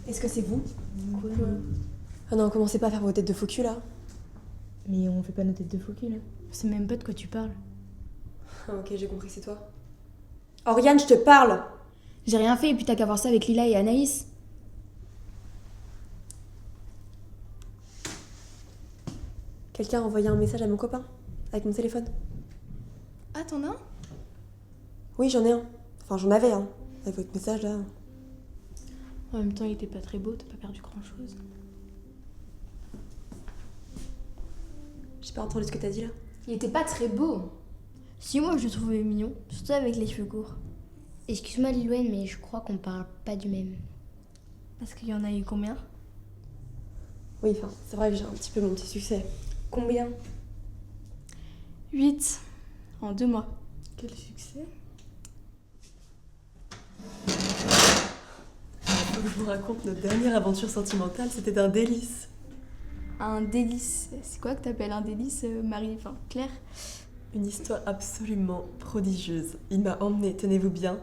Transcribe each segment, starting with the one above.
Est-ce que c'est vous? Quoi? Ah non, commencez pas à faire vos têtes de faux cul là. Mais on fait pas nos têtes de faux cul là. Je sais même pas de quoi tu parles. Ah ok, j'ai compris que c'est toi. Oriane, je te parle! J'ai rien fait et puis t'as qu'à voir ça avec Lila et Anaïs. Quelqu'un a envoyé un message à mon copain avec mon téléphone. Ah, t'en as un? Oui, j'en ai un. Enfin, j'en avais un. Avec votre message là. En même temps, il était pas très beau, t'as pas perdu grand chose. J'ai pas entendu ce que t'as dit là. Il était pas très beau. Si, moi je le trouvais mignon, surtout avec les cheveux courts. Excuse-moi Lilouen, mais je crois qu'on parle pas du même. Parce qu'il y en a eu combien? Oui, enfin, c'est vrai que j'ai un petit peu mon petit succès. Combien? 8 en 2 mois. Quel succès? Faut que je vous raconte notre dernière aventure sentimentale, c'était un délice. Un délice. C'est quoi que t'appelles un délice, Marie? Enfin, Claire? Une histoire absolument prodigieuse. Il m'a emmenée, tenez-vous bien,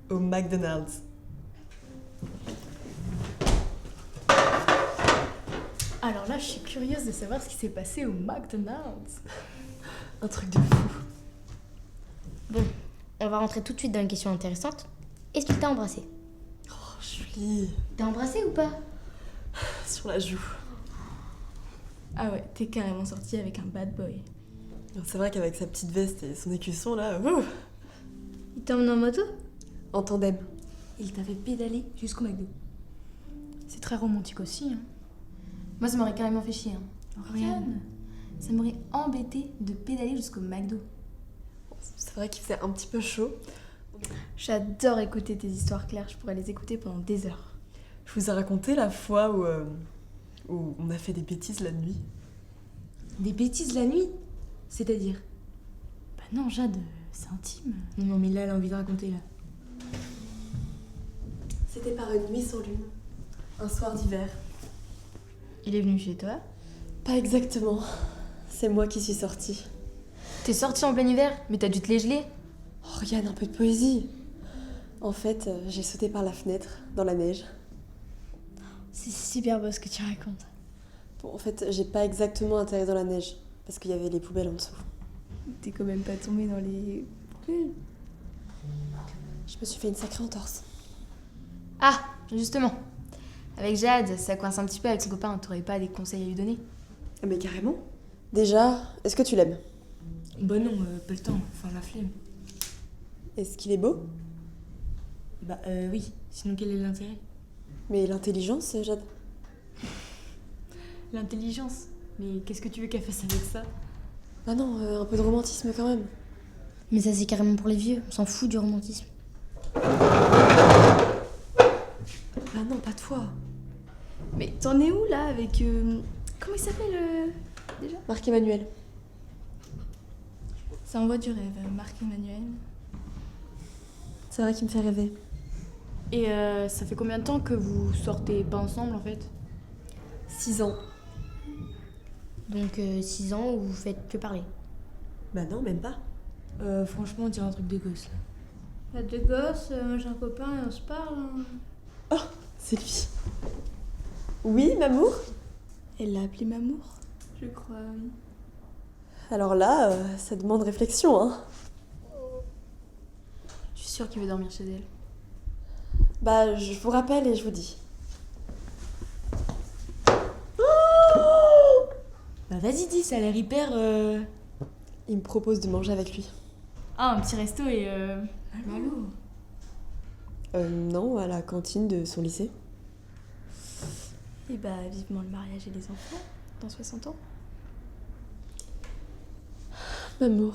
au McDonald's. Alors là, je suis curieuse de savoir ce qui s'est passé au McDonald's. Un truc de fou. Bon, on va rentrer tout de suite dans une question intéressante. Est-ce qu'il t'a embrassé? Oh, Julie, T'as embrassé ou pas? sur la joue. Ah ouais, t'es carrément sortie avec un bad boy. C'est vrai qu'avec sa petite veste et son écusson là, ouh, Il t'a emmené en moto? en tandem. Il t'a fait pédaler jusqu'au McDo. C'est très romantique aussi, hein. Moi, ça m'aurait carrément fait chier, hein. Oriane, ça m'aurait embêté de pédaler jusqu'au McDo. C'est vrai qu'il faisait un petit peu chaud. J'adore écouter tes histoires, Claire. Je pourrais les écouter pendant des heures. Je vous ai raconté la fois où on a fait des bêtises la nuit. Des bêtises la nuit? C'est-à-dire? Bah non, Jade, c'est intime. Non, mais là, elle a envie de raconter, là. C'était par une nuit sans lune, un soir d'hiver. Il est venu chez toi? Pas exactement. C'est moi qui suis sortie. T'es sortie en plein hiver? Mais t'as dû te les geler? Oh, Oriane, un peu de poésie. En fait, j'ai sauté par la fenêtre, dans la neige. C'est super beau ce que tu racontes. Bon, en fait, j'ai pas exactement atterri dans la neige, parce qu'il y avait les poubelles en dessous. T'es quand même pas tombée dans les... Je me suis fait une sacrée entorse. Ah, justement. Avec Jade, ça coince un petit peu avec son copain. T'aurais pas des conseils à lui donner? Ah, mais carrément. Déjà, est-ce que tu l'aimes? Bah non, pas le temps. Enfin, la flemme. Est-ce qu'il est beau? Bah oui. Sinon, quel est l'intérêt? Mais l'intelligence, Jade? L'intelligence. Mais qu'est-ce que tu veux qu'elle fasse avec ça? Ah non, un peu de romantisme quand même. Mais ça c'est carrément pour les vieux, on s'en fout du romantisme. Ah non, pas toi. Mais t'en es où là avec... Comment il s'appelle déjà? Marc-Emmanuel. Ça envoie du rêve, Marc-Emmanuel. C'est vrai qu'il me fait rêver. Et ça fait combien de temps que vous sortez pas ensemble en fait? 6 ans. Donc 6 ans où vous faites que parler. Bah non, même pas. Franchement, on dirait un truc de gosse là. Pas de gosse, moi j'ai un copain et on se parle. Oh, c'est lui. Oui, Mamour? Elle l'a appelé Mamour? Je crois. Alors là, ça demande réflexion, hein. Je suis sûre qu'il veut dormir chez elle. Bah, je vous rappelle et je vous dis. Bah vas-y, dis, ça a l'air hyper... Il me propose de manger avec lui. Ah, un petit resto et... Malo. Non, à la cantine de son lycée. Et bah vivement le mariage et les enfants, dans 60 ans. Mamour.